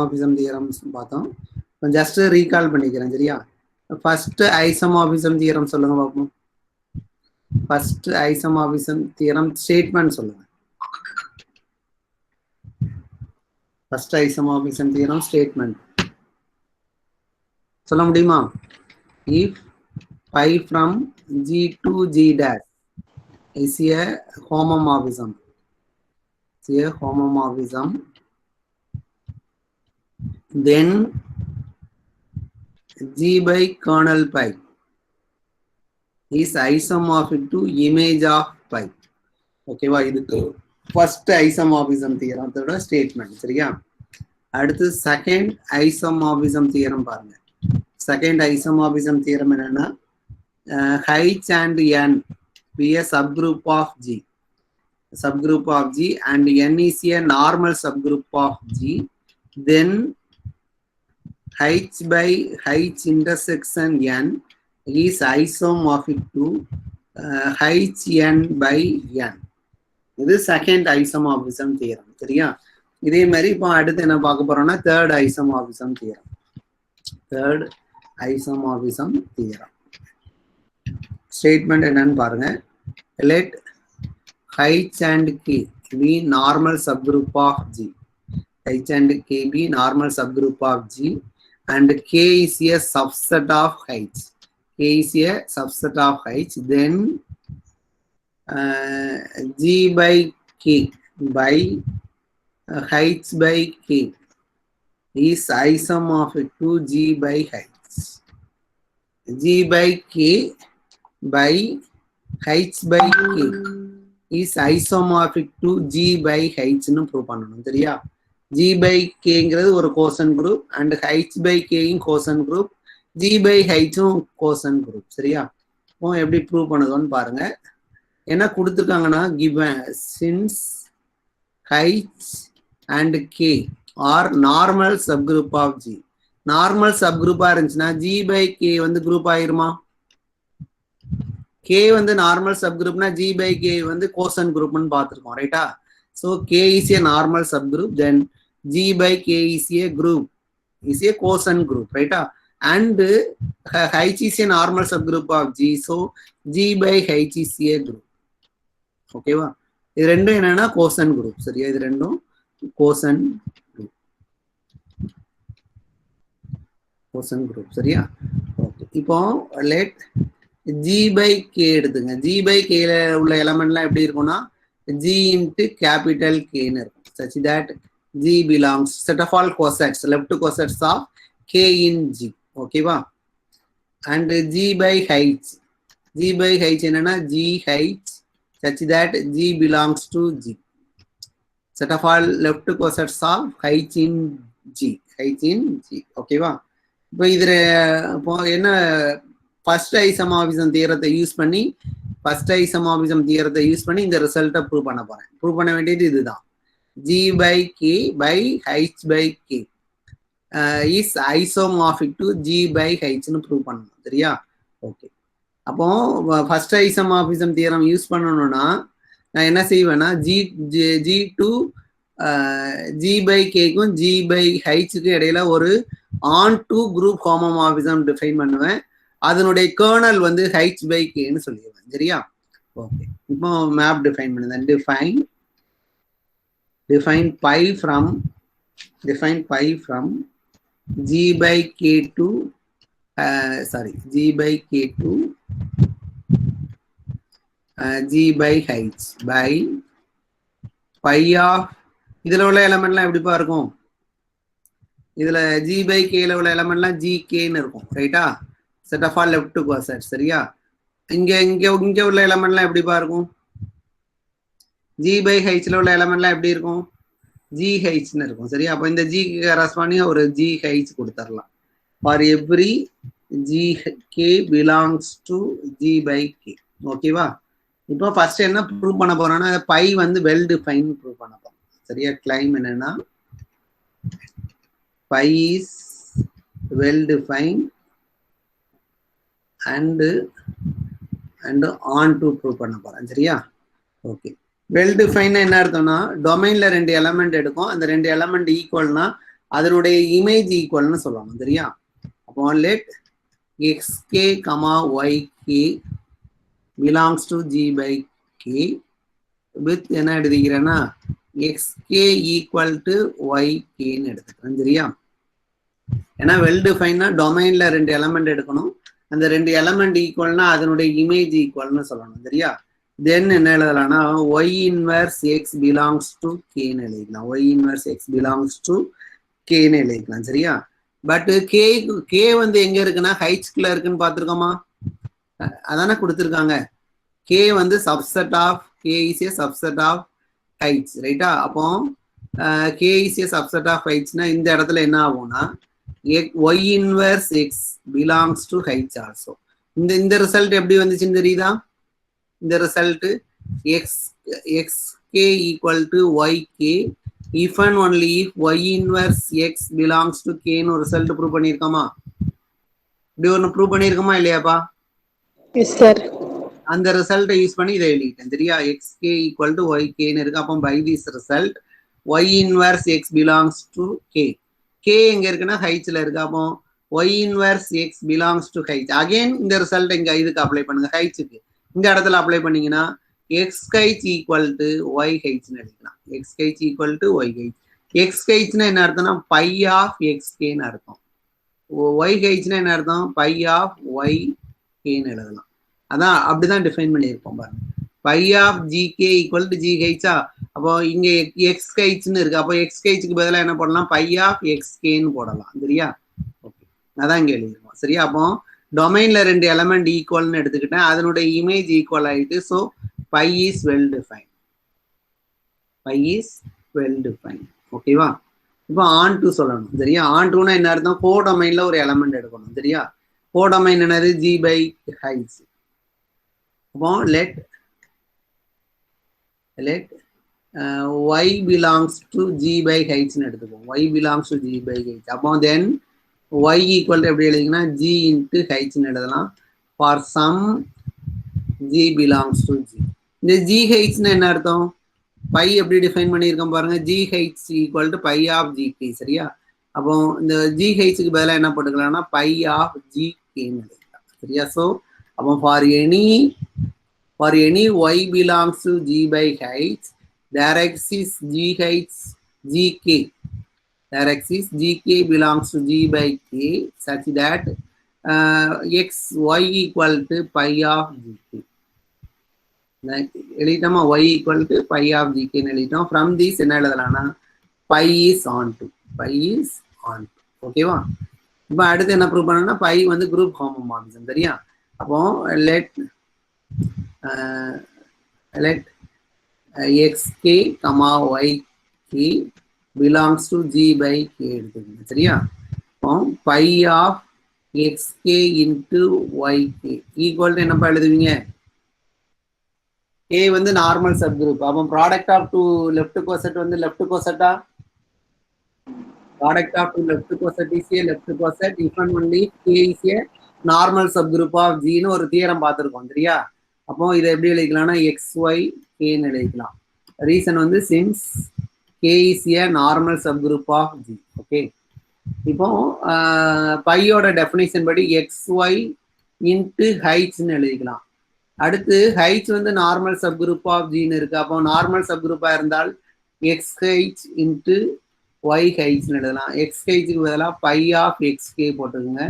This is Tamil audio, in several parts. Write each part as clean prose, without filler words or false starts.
ஐசோமார்பிசம் தியரம்ஸ் பார்த்தோம். ஜஸ்ட் ரீகால் பண்ணிக்கிறேன் சரியா. ஃபர்ஸ்ட் ஐசோமார்பிசம் தியரம் சொல்லுங்க பார்ப்போம். ஃபர்ஸ்ட் ஐசோமார்பிசம் தியரம் ஸ்டேட்மெண்ட் சொல்லுங்க. ஃபர்ஸ்ட் ஐசோமார்பிசம் தியரம் ஸ்டேட்மெண்ட் சொல்ல முடியுமா? If pi from G to G dash is a homomorphism, then G by kernel pi is isomorphic to image of pi. Okay வா? இதுக்கு ஃபர்ஸ்ட் ஐசோமார்பிசம் தியரத்தோட ஸ்டேட்மெண்ட் சரியா. அடுத்து செகண்ட் ஐசோமார்பிசம் தியரம் பாருங்க. செகண்ட் ஐசோமார்பிசம் தியரம் என்னன்னா H and N be a subgroup of G and N is a normal subgroup of G, then H by H intersection N is isomorphic to Hn by N. இது செகண்ட் ஐசோமார்பிசம் தியரம் சரியா. இதே மாதிரி இப்போ அடுத்து என்ன பார்க்க போறோம்னா third isomorphism theorem. Third isomorphism theorem statement என்னன்னு பாருங்க. Let H and K be normal subgroup of G. H and K be normal subgroup of G and K is a subset of H. K is a subset of H. Then G by K by H by K is isomorphic to G by H. G by K by H by K is isomorphic to G by H னு ப்ரூவ் பண்ணணும் சரியா. G by K ங்கிறது ஒரு Gosson group and H by K யும் Gosson group, G by H ம் கோசன் குரூப் சரியா. இப்போ எப்படி ப்ரூவ் பண்ணுதோன்னு பாருங்க. என்ன கொடுத்துருக்காங்கன்னா given since H and K are normal subgroup of G. Normal சப்குரூப்பா இருந்துச்சுன்னா G by K வந்து குரூப் ஆயிருமா? K வந்து நார்மல் சப்குரூப்னா G by K வந்து கோசன் குரூப்னு பார்த்துருக்கோம் ரைட்டா. So K is a normal subgroup, then G by K is a group, is a Gosson group ரைட்டா. and H is a normal subgroup of G, so G by H is a group. ஓகேவா? இது ரெண்டும் என்னன்னா கோசன் குரூப் சரியா. இது ரெண்டும் கோசன் குரூப் சரியா. ஓகே இப்போ லெட் G by K எடுத்துங்க. G by K ல உள்ள எலமெண்ட்லாம் எப்படி இருக்கும்னா G into capital K ன்னு இருக்கும். such that G belongs set of all cosets, left cosets of K in G. ஓகேவா? and G by H என்னன்னா GH such that G belongs to G. set of all left cosets of H in G. ஓகேவா? இப்போ இதுல இப்போ என்ன ஃபர்ஸ்ட் ஐசோமார்பிசம் தியரத்தை யூஸ் பண்ணி இந்த ரிசல்ட்டை ப்ரூவ் பண்ண போறேன். ப்ரூவ் பண்ண வேண்டியது இதுதான். G by K by H by K is isomorphic to G by H னு ப்ரூவ் பண்ணணும் சரியா. ஓகே, அப்போ ஃபர்ஸ்ட் ஐசோமார்பிசம் தியரம் யூஸ் பண்ணணும்னா நான் என்ன செய்வேன்னா G to G by K-க்கும் G by H-க்கும் இடையில ஒரு on to group homomorphism define பண்ணுவேன். அதனுடைய கர்னல் வந்து H by K ன்னு சொல்லிடுவேன் சரியா. ஓகே, இப்போ மேப் டிஃபைன் பண்ணுதேன். define pi from G by K to G by H by pi of இதுல உள்ள எலமெண்ட்லாம் எப்படிப்பா இருக்கும்? இதுல G by K ல உள்ள எலமெண்ட்லாம் GK ன்னு இருக்கும் ரைட்டா. set of all left cosets சரியா. இங்க உள்ள எலமெண்ட்லாம் எப்படிப்பா இருக்கும்? G by H ல உள்ள எலமெண்ட்லாம் எப்படி இருக்கும்? GH ன்னு இருக்கும் சரியா. அப்போ இந்த G க்கு கரஸ்பாண்டிங்கா ஒரு GH கொடுத்துடலாம். for every GK belongs to G by K. ஓகேவா? இப்போ ஃபர்ஸ்ட் என்ன ப்ரூவ் பண்ண போறோம்னா பை வந்து வெல் டிஃபைன் ப்ரூவ் பண்ண போறோம் சரியா. கிளைம் என்னன்னா pi is well defined and on to prove பண்ண போறேன் சரியா. ஓகே, வெல் டிஃபைன் என்ன அர்த்தம்னா டொமைன்ல ரெண்டு எலமெண்ட் எடுக்கும், அந்த ரெண்டு எலமெண்ட் ஈக்குவல்னா அதனுடைய இமேஜ் ஈக்குவல்னு சொல்லணும் சரியா. அப்போ let xk, yk belongs to g by k with என்ன எடுத்துக்கிறேன்னா xk equal to yk ன்னு எடுத்துக்கிறேன் சரியா. ஏன்னா வெல் டிஃபைன்னா டொமைன்ல 2 எலமெண்ட் எடுக்கணும், அந்த 2 எலமெண்ட் ஈக்குவல்னா அதனுடைய இமேஜ் ஈக்குவல்னு சொல்லணும் சரியா. தென் என்ன எழுதலாம்னா y inverse x belongs to k ன்னு எழுதிக்கலாம். y inverse x belongs to k ன்னு எழுதிக்கலாம் சரியா. பட் k வந்து எங்க இருக்குன்னா ஹைட்ஸ்குள்ள இருக்குன்னு பார்த்துருக்கோமா, அதானே கொடுத்துருக்காங்க. k வந்து subset of k is a subset of H ரைட்டா. அப்போ k is a subset of ஹைட்ஸ்னா இந்த இடத்துல என்ன ஆகும்னா y inverse x belongs to heights also. இந்த ரிசல்ட் எப்படி வந்துச்சுன்னு தெரியுதா. இந்த result xk equal to yk if and only if y inverse x belongs to k ன்னு ஒரு ரிசல்ட் ப்ரூவ் பண்ணியிருக்கோமா. இப்படி ஒன்று ப்ரூவ் பண்ணியிருக்கோமா இல்லையாப்பா. Yes sir. அந்த ரிசல்ட்டை யூஸ் பண்ணி இதை எழுதிட்டேன் சரியா. xk equal to yk ன்னு இருக்கு. அப்போ by this result y inverse x belongs to k. k எங்க இருக்குன்னா ஹைட்ஸ்ல இருக்கு. அப்போ y inverse x belongs to height. Again இந்த ரிசல்ட் இங்க இதுக்கு அப்ளை பண்ணுங்க, ஹைட்ஸுக்கு. இந்த இடத்துல அப்ளை பண்ணீங்கன்னா x height equal to y height ன்னு எடுக்கலாம். x height equal to y height. x height னா என்ன அர்த்தம்னா பை ஆஃப் xk ன்னு அர்த்தம். y height னா என்ன அர்த்தம் பை ஆஃப் yk ன்னு எழுதலாம். அதான் அப்படிதான் டிஃபைன் பண்ணியிருப்போம் பாருங்க. Phi of gk equal to g height-ஆ. அப்போ இங்க x height-ன்னு இருக்கு. அப்போ x height-க்கு பதிலாக என்ன போடலாம் பை ஆஃப் xk ன்னு போடலாம் சரியா. ஓகே, அதான் இங்க எழுதிருக்கோம் சரியா. அப்போ டொமைன்ல 2 எலமெண்ட் ஈக்குவல்னு எடுத்துக்கிட்டேன், அதனுடைய இமேஜ் ஈக்குவல் ஆயிட்டு. So by is well define, phi is well define ஓகேவா. இப்போ ஆன் டு சொல்லணும் சரியா. ஆன் டுனா என்ன அர்த்தம், கோ டொமைன்ல ஒரு எலமெண்ட் எடுக்கணும் சரியா. கோ டொமைன் என்னது g by heights. அப்போ let y belongs to g by heights ன்னு எடுத்துப்போம். y belongs to g by heights. அப்போ then y equal to எப்படி எழுதிங்கன்னா g into heights ன்னு எழுதலாம். for some g belongs to g. இந்த g heights ன்னு என்ன அர்த்தம், பை எப்படி டிஃபைன் பண்ணியிருக்கோம் பாருங்க. g heights equal to pi of gk சரியா. அப்போ இந்த g heights-க்கு பதிலாக என்ன போட்டுக்கலாம்னா pi of gk ன்னு எழுதலாம் சரியா. ஸோ அப்போ for any y belongs to g by heights, there exists g heights gk. There exists gk belongs to g by k such that y equal to pi of gk. எழுதிட்டோமா y equal to pi of gk ன்னு எழுதிட்டோம். ஃப்ரம் திஸ் என்ன எழுதலாம்னா pi is on to, pi is on to ஓகேவா. இப்போ அடுத்து என்ன ப்ரூவ் பண்ணணும்னா பை வந்து குரூப் ஹோமோமார்பிசம் சரியா. அப்போ let xk, yk belongs to g by k எடுத்துக்கோங்க சரியா. அப்போ phi of xk into yk equal to என்னப்பா எழுதுவீங்க, k வந்து நார்மல் சப் குரூப். அப்போ product of two left coset வந்து லெஃப்ட் கோசெட்டா, product of two left coset is a left coset if and only k is a normal subgroup of g ன்னு ஒரு தியரம் பார்த்துருக்கோம் சரியா. அப்போ இதை எப்படி எழுதிக்கலாம்னா xy k ன்னு எழுதிக்கலாம். ரீசன் வந்து since k is a normal subgroup of g. Okay, இப்போ பையோட டெஃபினிஷன் படி xy இன்ட்டு ஹைட்ஸ்ன்னு எழுதிக்கலாம். அடுத்து ஹைட்ஸ் வந்து நார்மல் சப்குரூப் ஆஃப் ஜின்னு இருக்கு. அப்போ நார்மல் சப்குரூப்பாக இருந்தால் எக்ஸ் ஹைட்ஸ் இன்ட்டு ஒய் ஹைட்ஸ்ன்னு எழுதலாம். எக்ஸ் ஹைட்ஸுக்கு பதிலாக பை ஆஃப் எக்ஸ்கே போட்டுக்கோங்க,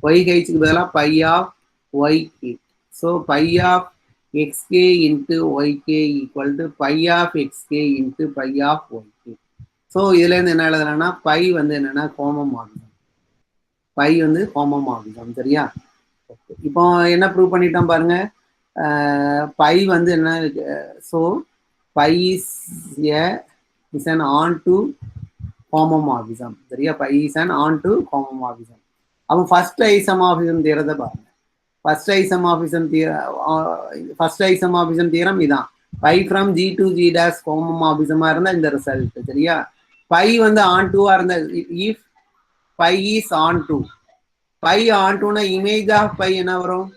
ஒய் ஹைட்ஸுக்கு பதிலாக pi of y k. So pi of x k into y k equal to pi of x k into pi of y k. So இதுலேருந்து என்ன எழுதலாம்னா பை வந்து என்னென்னா ஹோமோமார்பிசம், பை வந்து ஹோமோமார்பிசம் சரியா. இப்போ என்ன ப்ரூவ் பண்ணிட்டோம் பாருங்க, பை வந்து என்ன, so by is an onto homomorphism சரியா. Pi is an onto homomorphism. அப்போ ஃபர்ஸ்ட் ஐசோமார்பிசம் தியரத்தை பாருங்க. ஃபர்ஸ்ட் ஐசோமார்பிசம் தியரம் இதான். Pi from G to G dash ஹோமோமார்பிசமா இருந்தா இந்த ரிசல்ட் சரியா. பை வந்து ஆன் டூவா இருந்தா, if pi is onto, pi ஆன் டூனா இமேஜ் ஆஃப் பை என்ன வரும்,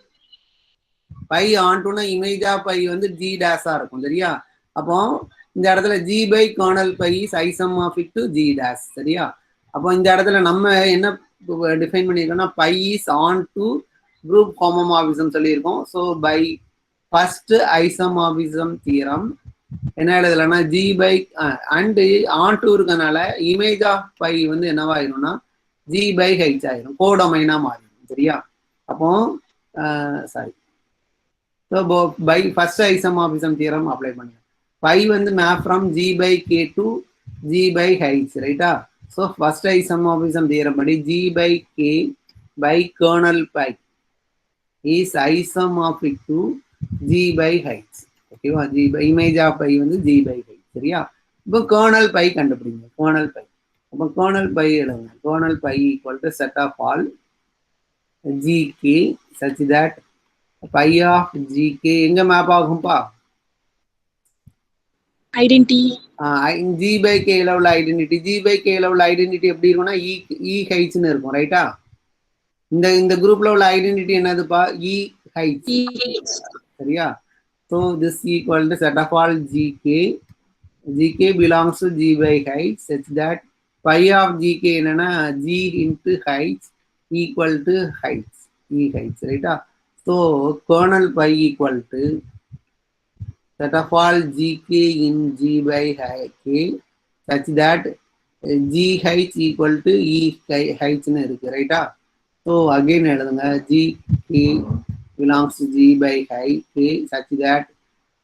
பை ஆன் டூனா இமேஜ் ஆஃப் பை வந்து ஜி டேஷா இருக்கும் சரியா. அப்போ இந்த இடத்துல G by kernel pi is isomorphic to G dash சரியா. அப்போ இந்த இடத்துல நம்ம என்ன டிஃபைன் பண்ணியிருக்கோம்னா pi is onto group homomorphism சொல்லியிருக்கோம். So pi first isomorphism theorem என்ன எழுதலைன்னா G pi and onto இருக்கனால இமேஜ் ஆஃப் பை வந்து என்னவாயிரும்னா ஜி பை ஹெச் ஆயிரும், கோடொமைனா மாறிடும். சரியா? அப்போ sorry, so pi first isomorphism theorem apply பண்ணுங்க. பை வந்து map from G by K to G by H, ரைட்டா? ஸோ ஃபர்ஸ்ட் ஐசோமார்பிசம் தியரம் படி G by K by kernel pi is isomorphic to G by H. ஓகேவா? G by image of pi வந்து ஜி பை ஹெச். சரியா? இப்போ கர்னல் பை கண்டுபிடிங்க. கர்னல் பை, அப்போ கர்னல் பை எழுதுங்க. Kernel by equal to set of all GK such that by of g k எங்க மேப் ஆகும்பா? ஐடென்டி ஜி பை கேல உள்ள ஐடென்டிட்டி. ஜி பை கேல உள்ள ஐடென்டிட்டி எப்படி இருக்கும்னா இ ஹைட்ஸ்னு இருக்கும், ரைட்டா? இந்த குரூப்ல உள்ள ஐடென்டிட்டி என்னதுப்பா? E H. சரியா? So this equal to set of all g k. G k belongs to G by H such that by of g k என்னன்னா G into H equal to H, e H, ரைட்டா? So kernel by equal to set of all gk in g by k such that g height equal to e height னு இருக்கு, ரைட்டா? ஸோ அகைன் எழுதுங்க. gk belongs to g by k such that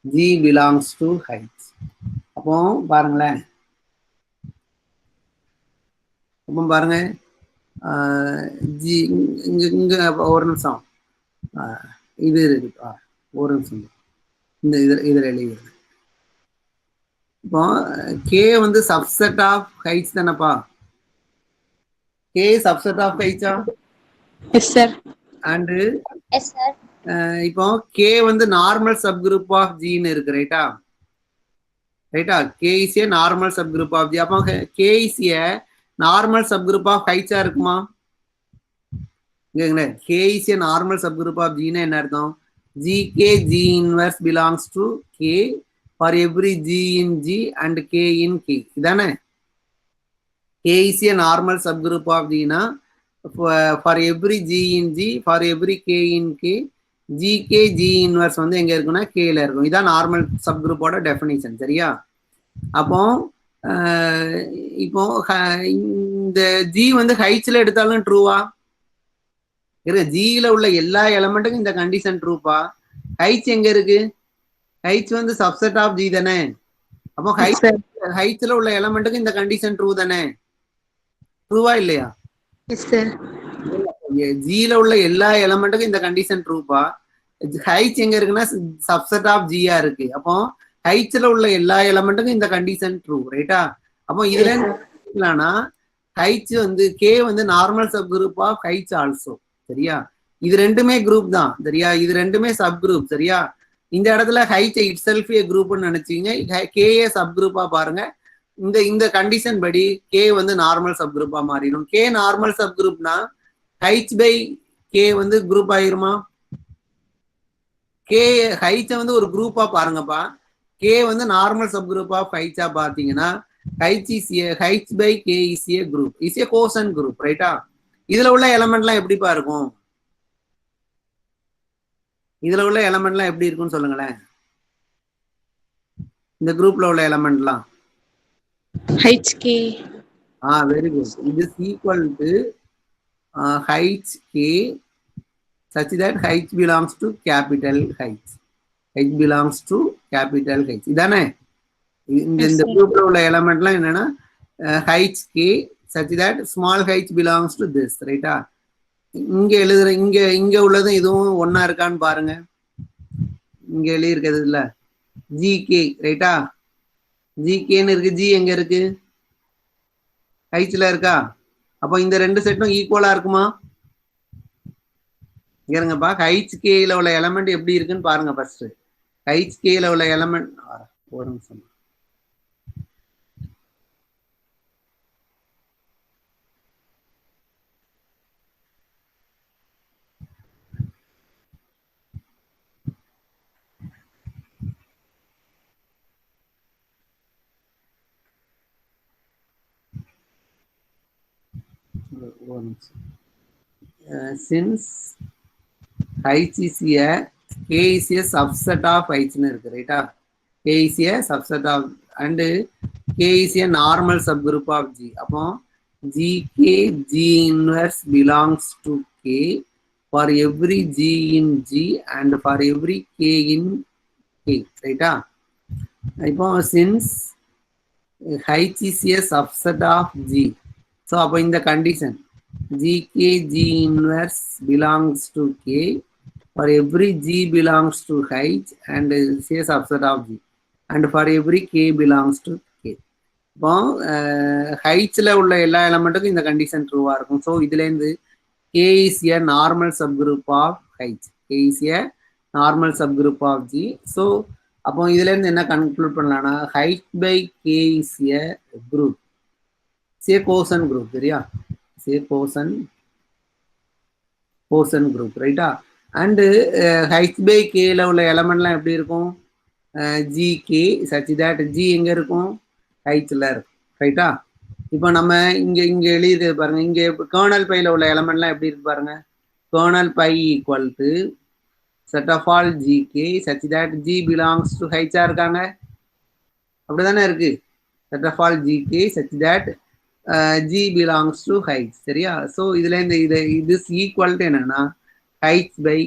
g belongs to height. அப்போ பாருங்களேன், அப்போ பாருங்க ஜி இங்க ஒரு நிமிஷம் இது இருக்குப்பா, ஒரு நிமிஷம் இந்த இதில் எழுதிடுது. இப்போ கே வந்து சப்செட் ஆஃப் ஹைட்ஸ் தானப்பா? கே சப்செட் ஆஃப் ஹைட்ஸா? Yes sir. அண்டு இப்போ கே வந்து நார்மல் சப் குரூப் ஆஃப் ஜின்னு இருக்கு, ரைட்டா? ரைட்டா? K is a normal subgroup of G. அப்போ K is a normal subgroup of ஹைட்ஸா இருக்குமா? K is a normal subgroup of ஜின்னா என்ன அர்த்தம்? gk g inverse belongs to k for every g in g and k in k. இதானே? k is a normal subgroup of g na for every g in g for every k in k gk g inverse வந்து எங்க இருக்குன்னா k ல இருக்கும். இதான் நார்மல் சப்குரூப்போட டெஃபினிஷன். சரியா? அப்போ இப்போ இந்த g வந்து ஹைட்ஸ்ல எடுத்தாலும் ட்ரூவா? ஜியில உள்ள எல்லா எலமெண்ட்டுக்கும் இந்த கண்டிஷன் ட்ரூப்பா? ஹைட்ஸ் எங்க இருக்கு? ஹைட்ஸ் வந்து சப்செட் ஆஃப் ஜி தானே? அப்போ ஹைட்ஸ்ல உள்ள எலமெண்ட்டுக்கு இந்த கண்டிஷன் ட்ரூ தானே? ட்ரூவா இல்லையா? ஜியில உள்ள எல்லா எலமெண்ட்டுக்கும் இந்த கண்டிஷன் ட்ரூப்பா? ஹைட்ஸ் எங்க இருக்குன்னா சப்செட் ஆஃப் ஜியா இருக்கு. அப்போ ஹைட்ஸ்ல உள்ள எல்லா எலமெண்ட்டுக்கும் இந்த கண்டிஷன் ட்ரூ, ரைட்டா? அப்போ இதுல என்ன ஹைட்ஸ் வந்து கே வந்து normal subgroup of heights also. சரியா? இது ரெண்டுமே குரூப் தான். சரியா? இது ரெண்டுமே சப் குரூப். சரியா? இந்த இடத்துல ஹைட் இட் செல்ஃப் ஏ குரூப்னு நினைச்சீங்க, கே ஏ சப் குரூப்பா பாருங்க. இந்த கண்டிஷன் படி கே வந்து நார்மல் சப் குரூப்பா மாறிடும். கே நார்மல் சப் குரூப்னா ஹைட்ஸ் பை கே வந்து குரூப் ஆயிருமா? கே ஹைட்ஸை வந்து ஒரு குரூப்பா பாருங்கப்பா. கே வந்து நார்மல் சப் குரூப் ஆஃப் ஹைட்ஸா பார்த்தீங்கன்னா H by K is a group, is a quotient group, ரைட்டா? இதுல உள்ள எலமெண்ட்லாம் எப்படிப்பா இருக்கும்? இதுல உள்ள எலமெண்ட்லாம் எப்படி இருக்கும்னு சொல்லுங்களேன். இந்த குரூப்ல உள்ள எலமெண்ட்லாம் HK. Very good. இது equal to HK such that H belongs to capital H. H belongs to capital H. இதானே? இந்த குரூப்ல உள்ள எலமெண்ட்லாம் என்னன்னா HK such that small h belongs to this, ரைட்டா? இங்க எழுதுற இங்க உள்ளது இதுவும் ஒன்னா இருக்கான்னு பாருங்க. இங்க எழுதி இருக்கிறது இல்ல ஜிகே, ரைட்டா? ஜிகேன்னு இருக்கு. ஜி எங்க இருக்கு? ஹைட்ஸ்ல இருக்கா? அப்போ இந்த ரெண்டு செட்டும் ஈக்குவலா இருக்குமா? இருங்கப்பா, ஹைட்ஸ்கேல உள்ள எலமெண்ட் எப்படி இருக்குன்னு பாருங்க. ஃபர்ஸ்ட் ஹைட்ஸ்கேல உள்ள எலமெண்ட் ஒரு நிமிஷம். since h is a k is a subset of h னு இருக்கு ரைட்டா k is a subset of and k is a normal subgroup of g அப்போ gk g inverse belongs to k for every g in g and for every k in k ரைட்டா இப்போ since h is a subset of g so அப்போ இந்த condition gk g inverse belongs to k for every g belongs to h and is a subset of g and for every k belongs to k இப்போ ஹைட்ஸ்ல உள்ள எல்லா எலமெண்ட்டுக்கும் இந்த கண்டிஷன் ட்ரூவா இருக்கும் ஸோ இதுல இருந்து k is a normal subgroup of h k is a normal subgroup of g so அப்போ இதுல இருந்து என்ன கன்க்ளூட் பண்ணலாம்னா h by k is a group say quotient group சரியா say quotient group ரைட்டா and h by k ல உள்ள எலமெண்ட்லாம் எப்படி இருக்கும் gk such that g எங்க இருக்கும் h ல இருக்கும் ரைட்டா இப்போ நம்ம இங்க எழுதி பாருங்க இங்க கர்னல் பைல உள்ள எலமெண்ட்லாம் எப்படி இருக்கு பாருங்க kernel by equal to set of all gk such that g belongs to h இருக்காங்க அப்படிதானே இருக்கு set of all gk such that g belongs to h சரியா சோ இதுல இந்த இது ஈக்குவல் டு என்னன்னா h by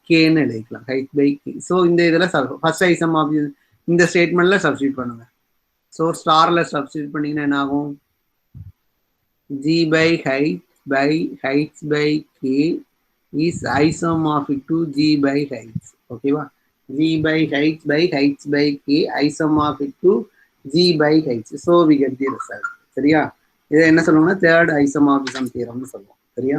k ன்னு எழுதிக்கலாம் h by k சோ இந்த இதுல ஃபர்ஸ்ட் ஐசம் ஆஃப் இந்த ஸ்டேட்மெண்ட்ல சப்ஸ்டிட்யூட் பண்ணுங்க சோ ஸ்டார்ல சப்ஸ்டிட்யூட் பண்ணீங்கன்னா என்ன ஆகும் g by h by k is isomorphic to g by h ஓகேவா g by h by k isomorphic to g by h so we get the result சரியா இதை என்ன சொல்லுவாங்கன்னா தேர்ட் ஐசோமார்பிசம் தியரம்னு சொல்லுவோம் சரியா